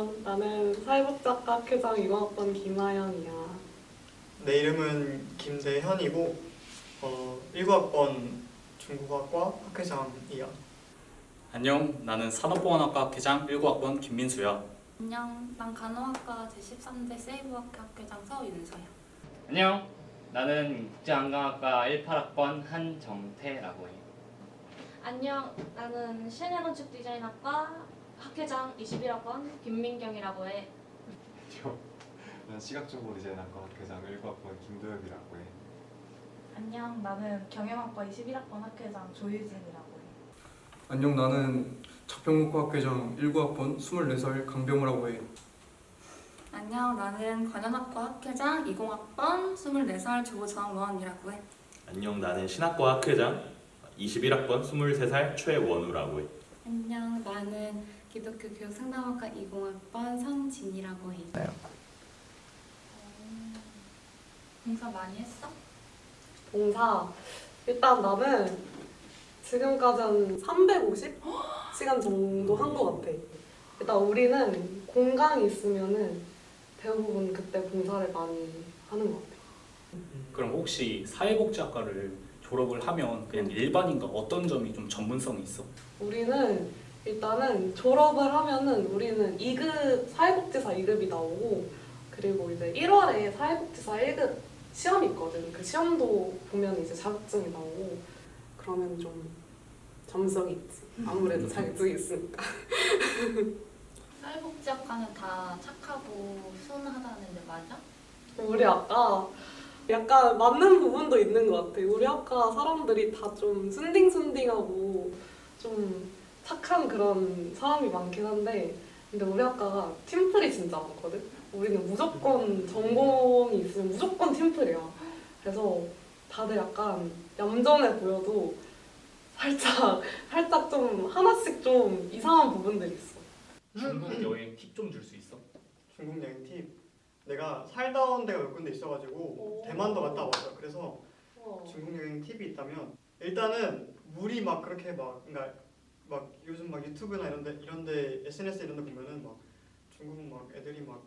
안녕. 나는 사회복지학과 학회장 2학번 김아영이야. 내 이름은 김대현이고 19학번 중국어학과 학회장이야. 안녕, 나는 산업보안학과 학회장 19학번 김민수야. 안녕, 난 간호학과 제13대 세이브학회 학회장 서윤서야. 안녕, 나는 국제안강학과 18학번 한정태라고 해. 안녕, 나는 실내건축디자인학과 학회장 21학번 김민경이라고 해. 난 시각정보 디자인학과 학회장 19학번 김도엽이라고 해. 안녕, 나는 경영학과 21학번 학회장 조유진이라고 해. 안녕, 나는 작평문과 학회장 19학번 24살 강병우라고 해. 안녕, 나는 관현학과 학회장 20학번 24살 조정원이라고 해. 안녕, 나는 신학과 학회장 21학번 23살 최원우라고 해. 안녕, 나는 기독교 교육상담학과 20학번 성진이라고 해. 봉사 많이 했어? 봉사. 일단 나는 지금까지 한 350시간 정도 한 것 같아. 일단 우리는 공강이 있으면은 대부분 그때 봉사를 많이 하는 것 같아. 그럼 혹시 사회복지학과를 졸업을 하면 그냥 일반인과 어떤 점이 좀 전문성이 있어? 우리는 일단은 졸업을 하면은 우리는 2급, 사회복지사 2급이 나오고 그리고 이제 1월에 사회복지사 1급 시험이 있거든. 그 시험도 보면 이제 자격증이 나오고 그러면 좀 점성이 있지. 아무래도 자격증이 있으니까. 사회복지학과는 다 착하고 순하다는데 맞아? 우리 아까 약간 맞는 부분도 있는 것 같아. 우리 학과 사람들이 다 좀 순딩순딩하고 좀 착한 그런 사람이 많긴 한데 근데 우리 학과가 팀플이 진짜 많거든? 우리는 무조건 전공이 있으면 무조건 팀플이야. 그래서 다들 약간 얌전해 보여도 살짝 좀 하나씩 좀 이상한 부분들이 있어. 중국 여행 팁 좀 줄 수 있어? 중국 여행 팁. 내가 살다 온 데가 몇 군데 있어가지고 대만도 갔다 왔어. 그래서 중국 여행 팁이 있다면 일단은 물이 막 그렇게 그러니까 막 요즘 막 유튜브나 이런데 SNS 이런데 보면은 막 중국은 막 애들이 막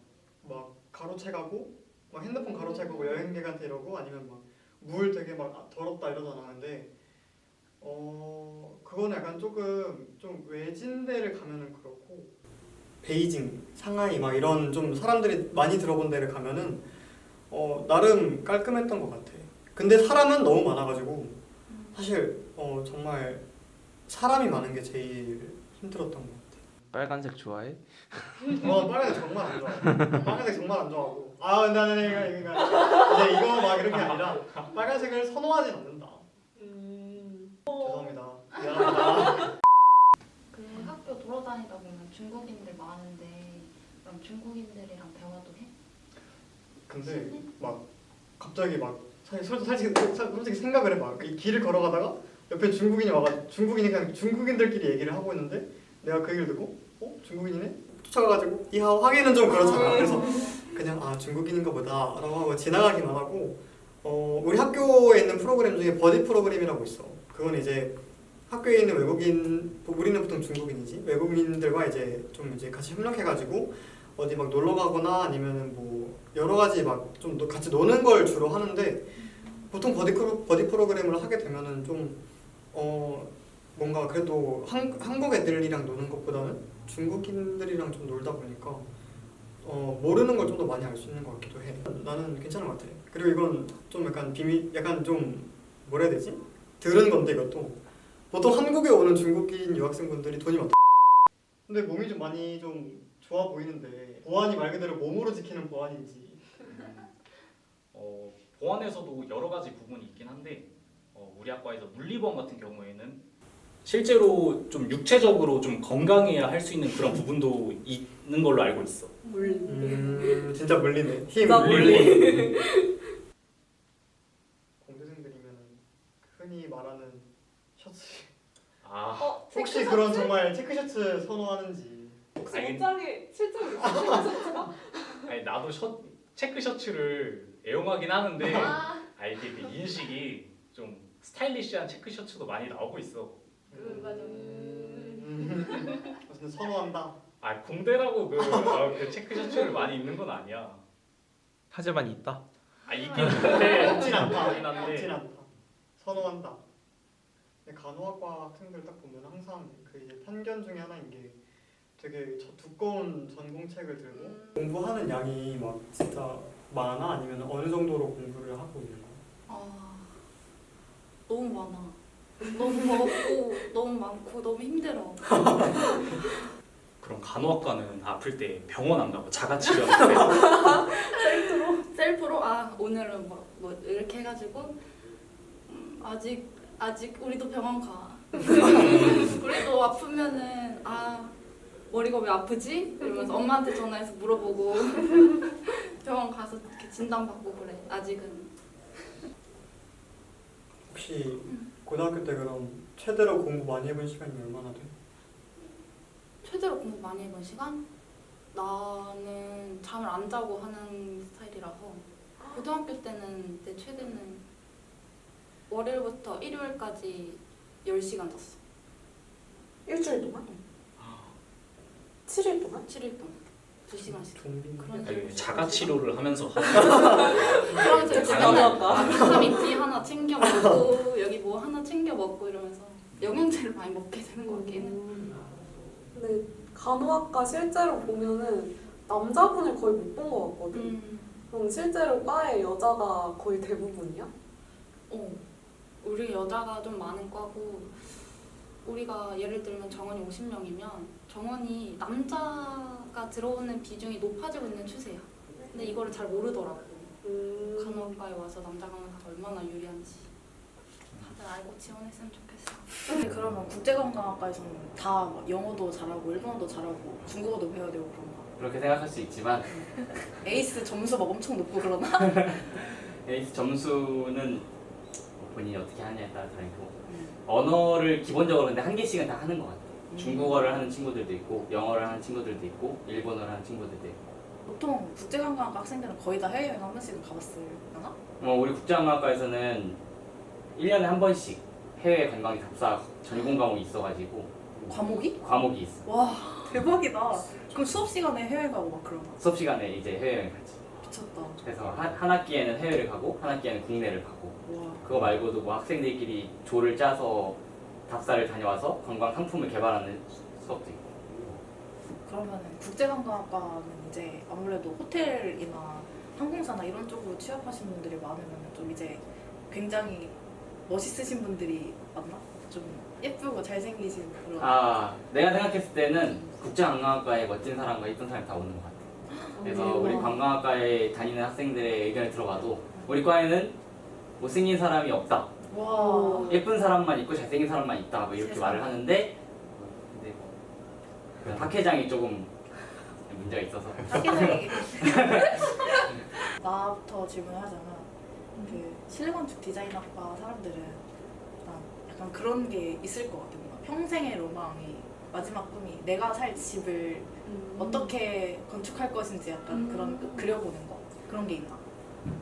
가로채가고 막 핸드폰 가로채가고 여행객한테 이러고 아니면 막 물 되게 막 더럽다 이러잖아. 근데 그거는 약간 조금 좀 외진 데를 가면은 그렇고 베이징, 상하이 막 이런 좀 사람들이 많이 들어본 데를 가면은 나름 깔끔했던 것 같아. 근데 사람은 너무 많아가지고 사실 정말 사람이 많은 게 제일 힘들었던 것 같아. 빨간색 좋아해? 빨간색 정말 안 좋아해. 빨간색 정말 안 좋아하고. 근데 나는 이제 이거 막 이런 게 아니라 빨간색을 선호하진 않는다. 죄송합니다. 미안합니다. 그 학교 돌아다니다 보면 중국인들 많은데 그럼 중국인들이랑 대화도 해? 근데 막 갑자기 막 솔직히 생각을 해봐. 이 길을 걸어가다가 옆에 중국인이 와가지고 중국인이 그냥 중국인들끼리 얘기를 하고 있는데 내가 그 얘기를 듣고 중국인이네? 쫓아가가지고 이하 하기는 좀 그렇잖아. 그래서 그냥 중국인인가 보다라고 하고 지나가기만 하고 우리 학교에 있는 프로그램 중에 버디 프로그램이라고 있어. 그건 이제 학교에 있는 외국인, 우리는 보통 중국인이지, 외국인들과 좀 같이 협력해가지고 어디 막 놀러 가거나 아니면은 뭐 여러 가지 막 좀 같이 노는 걸 주로 하는데 보통 버디 프로그램을 하게 되면은 좀 뭔가 그래도 한국 애들이랑 노는 것보다는 중국인들이랑 좀 놀다 보니까 모르는 걸 좀 더 많이 알 수 있는 것 같기도 해. 나는 괜찮은 것 같아. 그리고 이건 좀 약간 약간 좀 뭐라 해야 되지? 들은 건데 이것도 보통 한국에 오는 중국인 유학생분들이 돈이 많다. 근데 몸이 좀 많이 좀 좋아 보이는데 보안이 말 그대로 몸으로 지키는 보안인지. 보안에서도 여러 가지 부분이 있긴 한데 우리 학과에서 물리보안 같은 경우에는 실제로 좀 육체적으로 좀 건강해야 할 수 있는 그런 부분도 있는 걸로 알고 있어. 진짜 물리네. 진짜 물리. 공대생들이면 흔히 말하는 셔츠. 체크 혹시 그런 정말 체크셔츠 선호하는지. 혹시 옷장에 실제로 있어요? 아니 나도 체크 셔츠를 애용하긴 하는데 이게 그 인식이 좀 스타일리시한 체크 셔츠도 많이 나오고 있어. 맞아. 어쨌든 선호한다. 아 공대라고 그 체크셔츠를 많이 입는 건 아니야. 하지만 있다. 아 있긴 한데 없진 않다. 없긴 한데. 없진 않다. 선호한다. 근데 간호학과 학생들 딱 보면 항상 그 이제 편견 중에 하나인 게 되게 두꺼운 전공책을 들고 공부하는 양이 막 진짜 많아 아니면 어느 정도로 공부를 하고 있는 거야? 너무 많아. 너무 먹고 너무 많고 너무 힘들어. 그럼 간호학과는 아플 때 병원 안 가고 자가치료하는데 셀프로 오늘은 뭐 이렇게 해가지고 아직 우리도 병원 가. 우리도 아프면은 머리가 왜 아프지? 이러면서 엄마한테 전화해서 물어보고 병원 가서 이렇게 진단받고 그래. 아직은. 혹시 고등학교 때 그럼 최대로 공부 많이 해본 시간이 얼마나 돼? 최대로 공부 많이 해본 시간? 나는 잠을 안 자고 하는 스타일이라서 고등학교 때는 내 최대는 월요일부터 일요일까지 10시간 잤어. 일주일 동안? 7일 동안? 7일 동안 2시간씩. 좀비. 그런 자가치료를 하면서 그러면서 이제 간호학과. 비타민 D 하나 챙겨 먹고 여기 뭐 하나 챙겨 먹고 이러면서 영양제를 많이 먹게 되는 것 같긴 해. 근데 간호학과 실제로 보면은 남자분을 거의 못 본 것 같거든. 그럼 실제로 과에 여자가 거의 대부분이야? 우리 여자가 좀 많은 과고 우리가 예를 들면 정원이 50명이면 정원이 남자가 들어오는 비중이 높아지고 있는 추세야. 근데 이거를 잘 모르더라고. 간호학과에 와서 남자 간호사가 얼마나 유리한지 다들 알고 지원했으면 좋겠어. 근데 그러면 국제관광학과에서는 다 영어도 잘하고 일본어도 잘하고 중국어도 배워야 되고 그런 거. 그렇게 생각할 수 있지만 에이스 점수 막 엄청 높고 그러나? 에이스 점수는 본인이 어떻게 하냐에 따라 다르고 언어를 기본적으로 근데 한 개씩은 다 하는 것 같아요. 중국어를 하는 친구들도 있고 영어를 하는 친구들도 있고 일본어를 하는 친구들도 있고. 보통 국제관광학과 학생들은 거의 다 해외여행 한 번씩은 가봤으려나? 우리 국제관광학과에서는 1년에 한 번씩 해외 관광 답사 전공 과목이 있어가지고 과목이 있어. 와 대박이다. 그럼 수업 시간에 해외 가고 막 그러나? 수업 시간에 이제 해외여행 가지. 미쳤다. 그래서 한 학기에는 해외를 가고 한 학기에는 국내를 가고. 와. 그거 말고도 뭐 학생들끼리 조를 짜서 답사를 다녀와서 관광 상품을 개발하는 수업도 있고. 그러면은 국제관광학과는 이제 아무래도 호텔이나 항공사나 이런 쪽으로 취업하신 분들이 많으면 좀 이제 굉장히 멋있으신 분들이 많나? 좀 예쁘고 잘생기신 그런. 내가 생각했을 때는 국제관광학과에 멋진 사람과 예쁜 사람이 다 오는 것 같아. 그래서 우리 관광학과에 다니는 학생들의 의견을 들어봐도 우리 과에는 못생긴 사람이 없다. 와. 예쁜 사람만 있고 잘생긴 사람만 있다. 뭐 이렇게 세상에. 말을 하는데 근데 그 학회장이 조금 문제가 있어서. 학교장에게. 나부터 질문하자면 그 실내건축 디자인학과 사람들은 약간 그런 게 있을 것 같아. 뭔가 평생의 로망이 마지막 꿈이 내가 살 집을 어떻게 건축할 것인지 약간 그런 그려보는 거 그런 게 있나?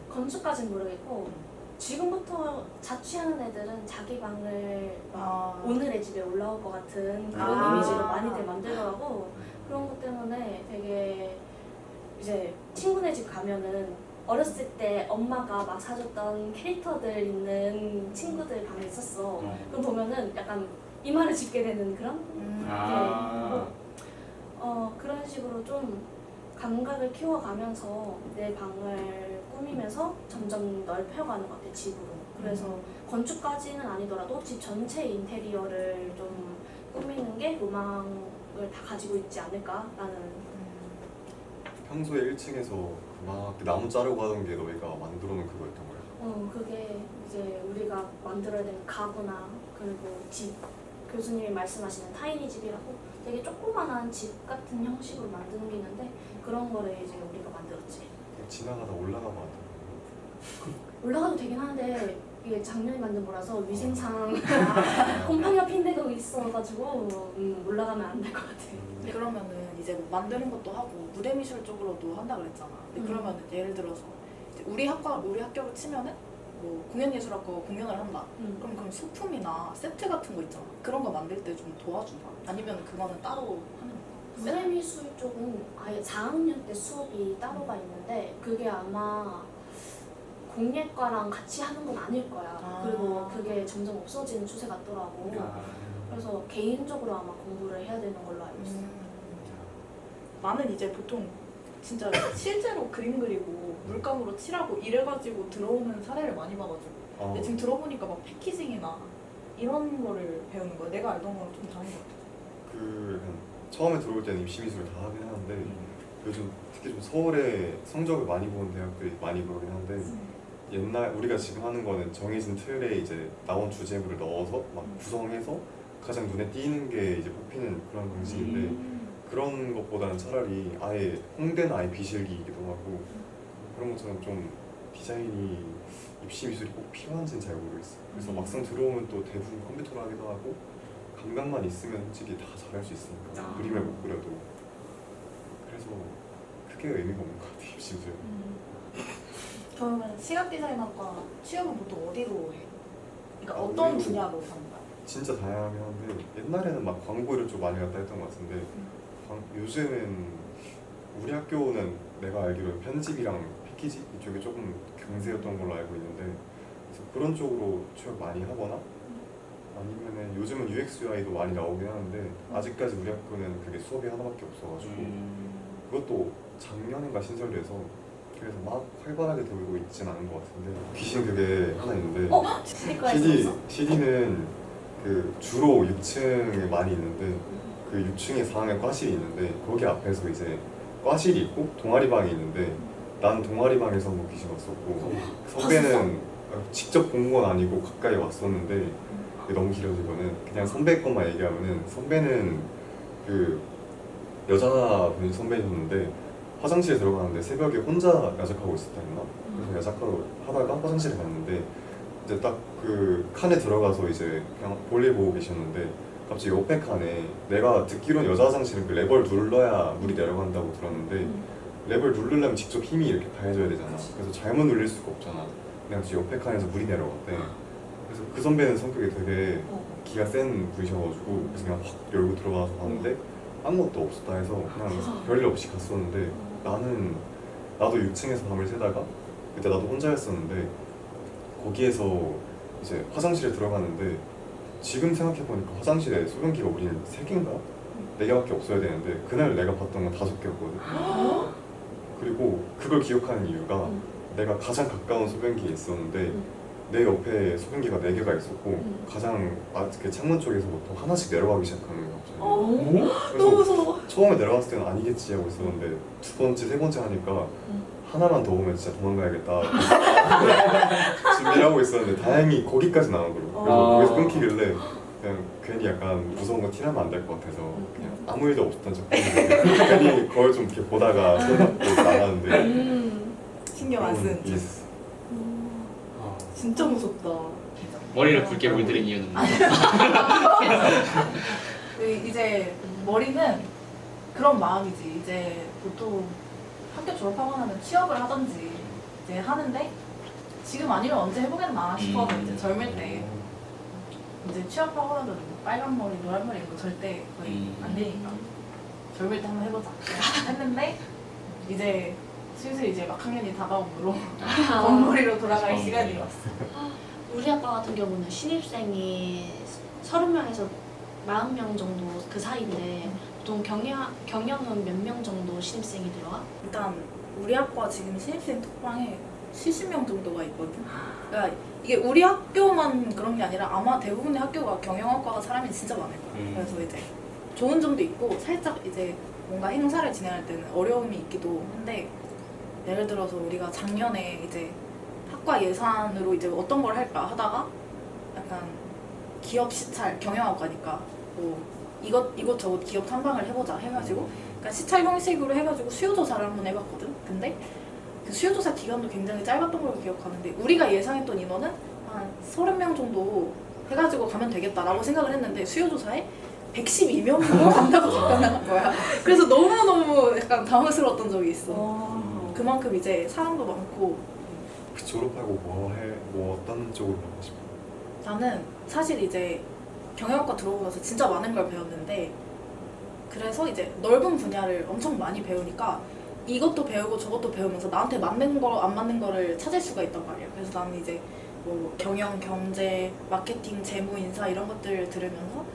건축까지는 모르겠고 지금부터 자취하는 애들은 자기 방을 막 오늘의 집에 올라올 것 같은 그런 이미지로 많이들 만들더라고. 그런 것 때문에 되게 이제 친구네 집 가면은 어렸을 때 엄마가 막 사줬던 캐릭터들 있는 친구들 방에 있었어. 그럼 보면은 약간 이마를 짚게 되는 그런? 그런 식으로 좀 감각을 키워가면서 내 방을 꾸미면서 점점 넓혀가는 것 같아, 집으로. 그래서 건축까지는 아니더라도 집 전체 인테리어를 좀 꾸미는 게 로망을 다 가지고 있지 않을까라는. 평소에 1층에서 막 나무 자르고 하던 게 너희가 만들어 놓은 그거였던 거야? 그게 이제 우리가 만들어야 되는 가구나 그리고 집, 교수님이 말씀하시는 타이니 집이라고 되게 조그만한 집 같은 형식으로 만드는 게 있는데 그런 거를 이제 우리가 만들었지. 지나가다 올라가면 안 돼. 올라가도 되긴 하는데 이게 작년에 만든 거라서 위생상 곰팡이가 핀 데가 있어가지고 올라가면 안 될 것 같아. 그러면은 이제 뭐 만드는 것도 하고 무대 미술 쪽으로도 한다 그랬잖아. 근데 그러면은 예를 들어서 이제 우리 학교로 치면은 뭐 공연예술학과 공연을 한다. 그럼 소품이나 세트 같은 거 있잖아. 그런 거 만들 때 좀 도와준다. 아니면 그거는 따로 하는 거야? 문해미술 쪽은 아예 4학년 때 수업이 따로가 있는데 그게 아마 공예과랑 같이 하는 건 아닐 거야. 그리고 그게 점점 없어지는 추세 같더라고. 그래서 개인적으로 아마 공부를 해야 되는 걸로 알고 있어. 나는 이제 보통 진짜 실제로 그림 그리고 물감으로 칠하고 이래가지고 들어오는 사례를 많이 봐가지고 근데 지금 들어보니까 막 패키징이나 이런 거를 배우는 거야. 내가 알던 거랑 좀 다른 것 같아. 그 약간 처음에 들어올 때는 입시미술을 다 하긴 하는데 요즘 특히 좀 서울에 성적을 많이 보는 대학들이 많이 그러긴 한데 옛날 우리가 지금 하는 거는 정해진 틀에 이제 나온 주제물을 넣어서 막 구성해서 가장 눈에 띄는 게 이제 뽑히는 그런 방식인데 그런 것보다는 차라리 아예 홍대나 아예 비실기이기도 하고 그런 것처럼 좀 디자인이 입시 미술이 꼭 필요한지는 잘 모르겠어요. 그래서 막상 들어오면 또 대부분 컴퓨터로 하기도 하고 감각만 있으면 솔직히 다 잘할 수 있으니까 그림을 못 그려도 그래서 크게 의미가 없는 것 같아요 입시 미술. 그러면 시각 디자인학과 취업은 보통 어디로 해? 그러니까 어떤 분야로 하는 거야? 진짜 다양하긴 한데 옛날에는 막 광고를 좀 많이 갔다 했던 것 같은데 요즘은 우리 학교는 내가 알기로 편집이랑 패키지 이쪽이 조금 강세였던 걸로 알고 있는데 그래서 그런 쪽으로 취업 많이 하거나 아니면은 요즘은 UX, UI도 많이 나오긴 하는데 아직까지 우리 학교는 그게 수업이 하나밖에 없어가지고 그것도 작년인가 신설돼서 그래서 막 활발하게 돌고 있진 않은 것 같은데 귀신 그게 하나 있는데 CD는 그 주로 6층에 많이 있는데 그 6층에 4학년 과실이 있는데 거기 앞에서 이제 과실이 있고 동아리방이 있는데 난 동아리방에서 한번 귀신 봤었고 선배는 직접 본 건 아니고 가까이 왔었는데 너무 길어지고는 그냥 선배 것만 얘기하면은 선배는 그 여자분이 선배였는데 화장실에 들어가는데 새벽에 혼자 야작하고 있었다 했나? 그래서 야작하다가 화장실에 갔는데 이제 딱 그 칸에 들어가서 이제 그냥 볼일 보고 계셨는데 갑자기 옆에 칸에 내가 듣기로는 여자 화장실은 그 레버를 눌러야 물이 내려간다고 들었는데 랩을 누르려면 직접 힘이 이렇게 가해져야 되잖아. 그래서 잘못 눌릴 수가 없잖아. 그냥 옆에 칸에서 물이 내려갔대. 그래서 그 선배는 성격이 되게 기가 센 분이셔가지고 그래서 그냥 확 열고 들어가서 봤는데 아무것도 없었다 해서 그냥 별일 없이 갔었는데 나도 6층에서 밤을 새다가 그때 나도 혼자였었는데 거기에서 이제 화장실에 들어갔는데 지금 생각해보니까 화장실에 소변기가 우리는 3개인가? 4개밖에 없어야 되는데 그날 내가 봤던 건 5개였거든. 그리고 그걸 기억하는 이유가 내가 가장 가까운 소변기에 있었는데 내 옆에 소변기가 4개가 있었고 가장 그 창문 쪽에서부터 하나씩 내려가기 시작하는 거야 갑자기. 너무 무서워. 처음에 내려갔을 때는 아니겠지 하고 있었는데 두 번째, 세 번째 하니까 하나만 더 오면 진짜 도망가야겠다 준비를 하고 있었는데 다행히 거기까지 나오더라고요. 그래서 거기서 끊기길래 그냥 괜히 약간 무서운 거 티나면 안 될 것 같아서 그냥 아무 일도 없었던 척 했는데 괜히 거울 좀 이렇게 보다가 손 잡고 나가는데 신경 안 쓰는 척. 진짜 무섭다. 머리를 붉게 물들인 이유는 이제 머리는 그런 마음이지. 이제 보통 학교 졸업하고 나면 취업을 하든지 이제 하는데 지금 아니면 언제 해보겠나 싶어서 이제 젊을 때 이제 취업하고 나면 빨간 머리, 노란 머리 이런 거 절대 거의 안 되니까 젊을 때 한번 해보자 했는데 이제 슬슬 이제 막학년이 다가오므로 검머리로 돌아갈 시간이 왔어. 우리 학과 같은 경우는 신입생이 30명에서 40명 정도 그 사이인데 보통 경영은 몇 명 정도 신입생이 들어와? 일단 우리 학과 지금 신입생 톡방에 70명 정도가 있거든. 그러니까 이게 우리 학교만 그런 게 아니라 아마 대부분의 학교가 경영학과가 사람이 진짜 많을 거야. 그래서 이제 좋은 점도 있고 살짝 이제 뭔가 행사를 진행할 때는 어려움이 있기도 한데 예를 들어서 우리가 작년에 이제 학과 예산으로 이제 어떤 걸 할까 하다가 약간 기업 시찰, 경영학과니까 뭐 이것저것 기업 탐방을 해보자 해가지고 그러니까 시찰 형식으로 해가지고 수요조사를 한번 해봤거든. 근데 그 수요조사 기간도 굉장히 짧았던 걸로 기억하는데 우리가 예상했던 인원은 한 30명 정도 해가지고 가면 되겠다라고 생각을 했는데 수요조사에 112명 정도 간다고 답변하는 거야. 그래서 너무너무 약간 당황스러웠던 적이 있어. 그만큼 이제 사람도 많고. 졸업하고 뭐 어떤 쪽으로 가고 싶어? 나는 사실 이제 경영학과 들어오고 나서 진짜 많은 걸 배웠는데 그래서 이제 넓은 분야를 엄청 많이 배우니까 이것도 배우고 저것도 배우면서 나한테 맞는 거 안 맞는 거를 찾을 수가 있단 말이에요. 그래서 나는 이제 뭐 경영, 경제, 마케팅, 재무, 인사 이런 것들을 들으면서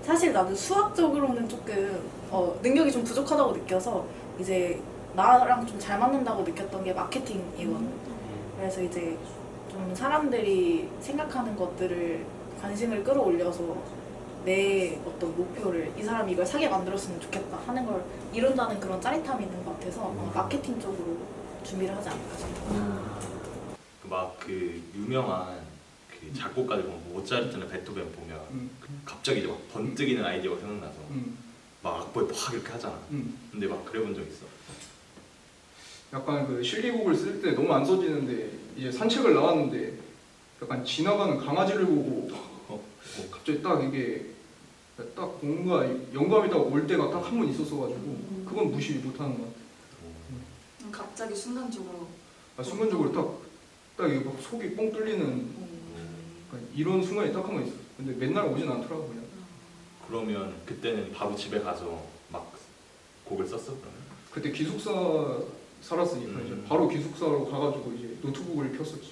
사실 나는 수학적으로는 조금 능력이 좀 부족하다고 느껴서 이제 나랑 좀 잘 맞는다고 느꼈던 게 마케팅이거든. 그래서 이제 좀 사람들이 생각하는 것들을 관심을 끌어올려서 내 어떤 목표를 이 사람이 이걸 사게 만들었으면 좋겠다 하는 걸 이룬다는 그런 짜릿함이 있는 것 같아서 마케팅 쪽으로 준비를 하지 않을까 싶어요. 막 그 유명한 그 작곡가들 보면 모차르트나 베토벤 보면 갑자기 이제 막 번뜩이는 아이디어가 생각나서 막 악보에 팍 이렇게 하잖아. 근데 막 그래본 적 있어? 약간 그 실기곡을 쓸 때 너무 안 써지는데 이제 산책을 나왔는데 약간 지나가는 강아지를 보고 갑자기 딱 이게 딱 뭔가 영감이 딱 올 때가 딱 한 번 있었어가지고 그건 무시 못하는 것 같아. 갑자기 순간적으로 순간적으로 딱 이거 막 속이 뻥 뚫리는 약간 이런 순간이 딱 한 번 있어. 근데 맨날 오진 않더라고 그냥. 그러면 그때는 바로 집에 가서 막 곡을 썼어? 그러면? 그때 기숙사 살았으니까 이제 바로 기숙사로 가가지고 이제 노트북을 켰었지.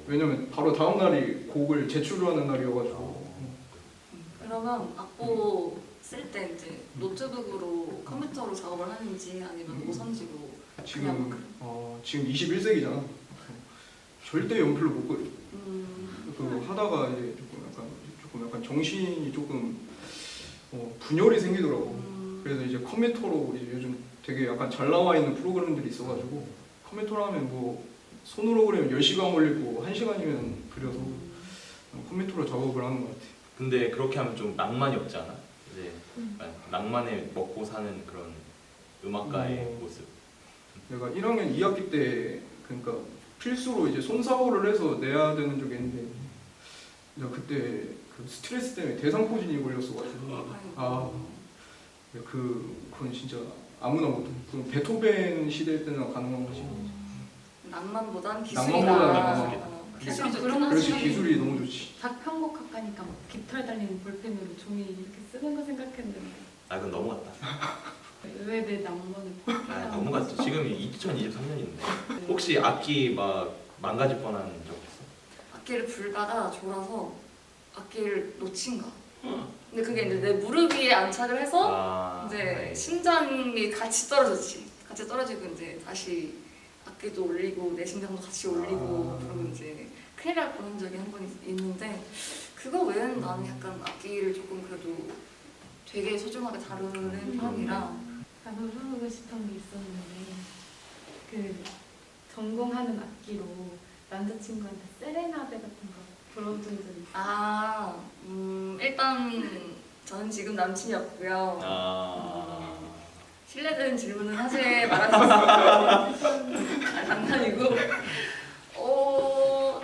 왜냐면 바로 다음 날이 곡을 제출하는 날이어가지고. 그러면 악보 쓸 때 이제 노트북으로 컴퓨터로 작업을 하는지 아니면 노선지로 지금 21세기잖아. 절대 연필로 못 그려. 그 하다가 이제 조금 약간 정신이 조금 분열이 생기더라고. 그래서 이제 컴퓨터로 이제 요즘 되게 약간 잘 나와 있는 프로그램들이 있어가지고 컴퓨터로 하면 뭐 손으로 그리면 10시간 걸리고 1시간이면 그려서 컴퓨터로 작업을 하는 것 같아. 근데 그렇게 하면 좀 낭만이 없지 않아? 이제 낭만에 먹고 사는 그런 음악가의 모습. 내가 1학년 2학기 때 그러니까 필수로 이제 손사고를 해서 내야 되는 적이 있는데 내가 그때 그 스트레스 때문에 대상포진이 걸렸어가지고 그건 진짜 아무나 못해. 그건 베토벤 시대 때나 가능한 거지. 낭만보단 기술이다. 기술이 좋구나. 그렇지, 기술이 너무 좋지. 작편곡학과니까 막 깃털 달린 볼펜으로 종이 이렇게 쓰는 거 생각했는데 그건 넘어갔다. 왜 내 낭만을 넘어갔지. 지금 2023년인데 혹시 악기 막 망가질 뻔한 적 있어? 악기를 불다가 졸아서 악기를 놓친 거야. 근데 그게 이제 내 무릎 위에 안착을 해서 이제 심장이 같이 떨어졌지. 같이 떨어지고 이제 다시 악기도 올리고 내 심장도 같이 올리고 그러고 이제 큰일 날 뻔한 적이 한 번 있는데 그거 외에는 나는 약간 악기를 조금 그래도 되게 소중하게 다루는 편이라 나도 물어보고 싶은 게 있었는데 그 전공하는 악기로 남자친구한테 세레나데 같은 거 불러준 적 있어요? 일단 저는 지금 남친이 없고요. 실례되는 질문은 사실 말하지 않습니다. 장난이고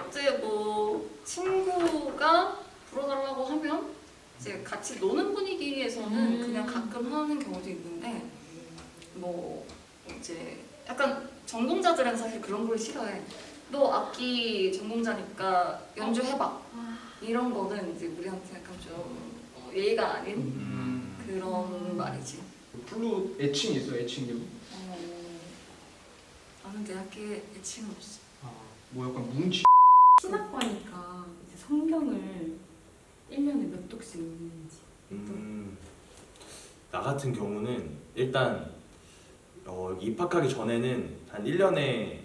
이제 뭐 친구가 불어달라고 하면 이제 같이 노는 분위기에서는 그냥 가끔 하는 경우도 있는데 뭐 이제 약간 전공자들은 사실 그런 걸 싫어해. 너 악기 전공자니까 연주해봐. 이런 거는 이제 우리한테 약간 좀 예의가 아닌 그런 말이지. 플룻 애칭이 있어, 애칭이. 나는 내 악기에 애칭은 없어. 뭐 약간 뭉치. 신학과니까 이제 성경을 1년에 몇 독씩 읽는지. 나 같은 경우는 일단 입학하기 전에는 한 1년에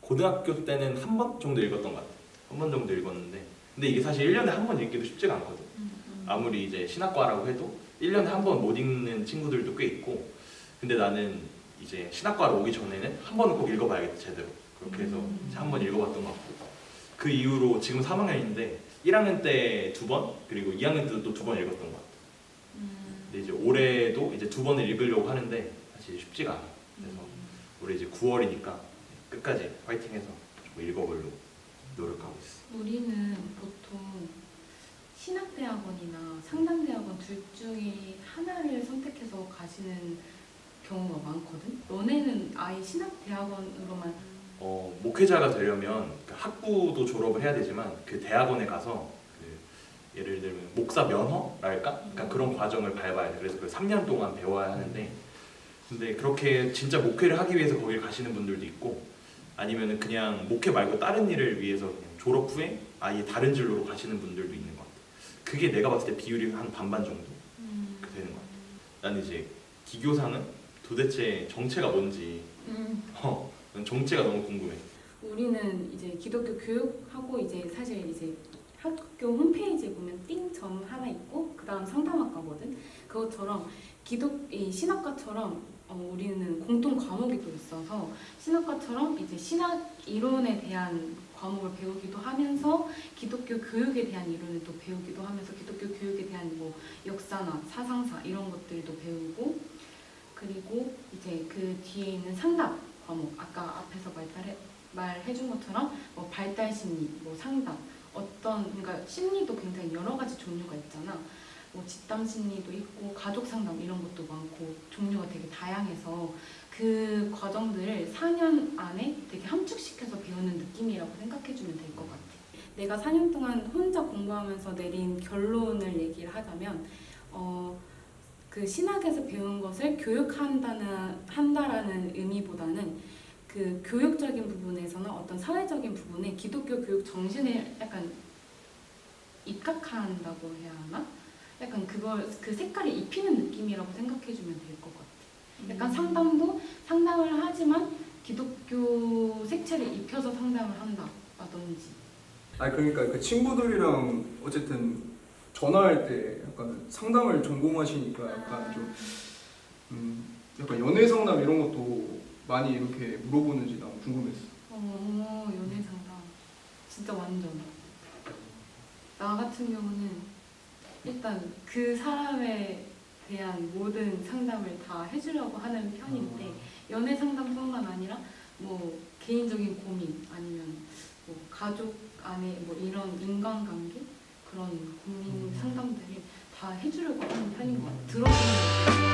고등학교 때는 한 번 정도 읽었던 것 같아. 한 번 정도 읽었는데 근데 이게 사실 1년에 한 번 읽기도 쉽지가 않거든. 아무리 이제 신학과라고 해도 1년에 한 번 못 읽는 친구들도 꽤 있고 근데 나는 이제 신학과로 오기 전에는 한 번은 꼭 읽어봐야겠다 제대로. 그렇게 해서 한 번 읽어봤던 것 같고 그 이후로 지금 3학년인데 1학년 때 2번 그리고 2학년 때도 또 2번 읽었던 것 같아. 근데 이제 올해도 이제 2번을 읽으려고 하는데 사실 쉽지가 않아. 그래서 올해 이제 9월이니까 끝까지 파이팅해서 좀 읽어보려고 노력하고 있어. 우리는 보통 신학대학원이나 상담대학원 둘 중에 하나를 선택해서 가시는 경우가 많거든? 너네는 아예 신학대학원으로만 목회자가 되려면 그 학부도 졸업을 해야 되지만 그 대학원에 가서 그 예를 들면 목사 면허랄까? 약간 그런 과정을 밟아야 돼. 그래서 그 3년 동안 배워야 하는데 근데 그렇게 진짜 목회를 하기 위해서 거기를 가시는 분들도 있고 아니면은 그냥 목회 말고 다른 일을 위해서 그냥 졸업 후에 아예 다른 진로로 가시는 분들도 있는 것 같아. 그게 내가 봤을 때 비율이 한 반반 정도 되는 것 같아. 나는 이제 기교사는 도대체 정체가 뭔지 난 정체가 너무 궁금해. 우리는 이제 기독교 교육하고 이제 사실 이제 학교 홈페이지에 보면 띵점 하나 있고 그다음 상담학과거든. 그것처럼 이 신학과처럼 우리는 공통 과목이 또 있어서 신학과처럼 이제 신학 이론에 대한 과목을 배우기도 하면서 기독교 교육에 대한 이론을 또 배우기도 하면서 기독교 교육에 대한 뭐 역사나 사상사 이런 것들도 배우고 그리고 이제 그 뒤에 있는 상담 과목 아까 앞에서 말해준 것처럼 뭐 발달 심리, 뭐 상담 그러니까 심리도 굉장히 여러 가지 종류가 있잖아. 뭐 집단 심리도 있고 가족 상담 이런 것도 많고 종류가 되게 다양해서 그 과정들을 4년 안에 되게 함축시켜서 배우는 느낌이라고 생각해주면 될 것 같아. 내가 4년 동안 혼자 공부하면서 내린 결론을 얘기를 하자면 그 신학에서 배운 것을 교육한다라는 의미보다는 그 교육적인 부분에서는 어떤 사회적인 부분에 기독교 교육 정신을 약간 입각한다고 해야 하나? 약간 그 색깔을 입히는 느낌이라고 생각해주면 될 것 같아. 약간 상담을 하지만 기독교 색채를 입혀서 상담을 한다라든지. 아니 그러니까 그 친구들이랑 어쨌든 전화할 때 약간 상담을 전공하시니까 약간 좀 약간 연애 상담 이런 것도 많이 이렇게 물어보는지 난 궁금했어. 연애 상담 진짜 완전. 나 같은 경우는 일단 그 사람에 대한 모든 상담을 다 해주려고 하는 편인데 연애 상담뿐만 아니라 뭐 개인적인 고민 아니면 뭐 가족 안에 뭐 이런 인간관계 그런 고민 상담들을 다 해주려고 하는 편인 것 같아. 들어주는 거.